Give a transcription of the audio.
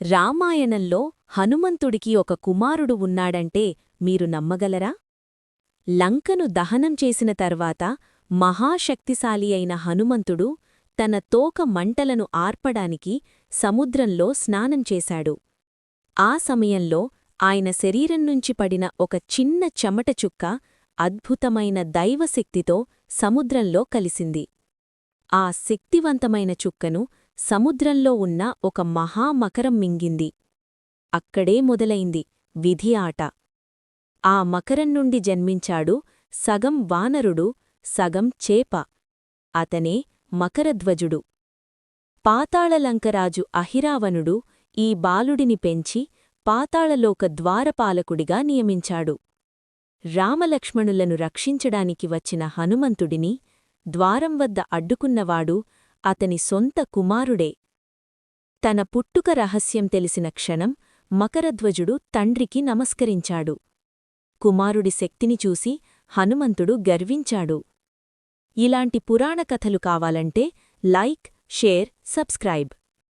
రామాయణంలో హనుమంతుడికి ఒక కుమారుడు ఉన్నాడంటే మీరు నమ్మగలరా? లంకను దహనం చేసిన తర్వాత మహాశక్తిశాలి అయిన హనుమంతుడు తన తోక మంటలను ఆర్పడానికి సముద్రంలో స్నానం చేశాడు. ఆ సమయంలో ఆయన శరీరం నుంచి పడిన ఒక చిన్న చెమట చుక్క అద్భుతమైన దైవశక్తితో సముద్రంలో కలిసింది. ఆ శక్తివంతమైన చుక్కను సముద్రంలో ఉన్న ఒక మహామకరం మింగింది. అక్కడే మొదలైంది విధి ఆట. ఆ మకరం నుండి జన్మించాడు సగం వానరుడు, సగం చేప. అతనే మకరధ్వజుడు. పాతాళలంకరాజు అహిరావణుడు ఈ బాలుడిని పెంచి పాతాళలోక ద్వారపాలకుడిగా నియమించాడు. రామలక్ష్మణులను రక్షించడానికి వచ్చిన హనుమంతుడిని ద్వారం వద్ద అడ్డుకున్నవాడు అతని సొంత కుమారుడే. తన పుట్టుక రహస్యం తెలిసిన క్షణం మకరధ్వజుడు తండ్రికి నమస్కరించాడు. కుమారుడి శక్తిని చూసి హనుమంతుడు గర్వించాడు. ఇలాంటి పురాణ కథలు కావాలంటే లైక్, షేర్, సబ్స్క్రైబ్.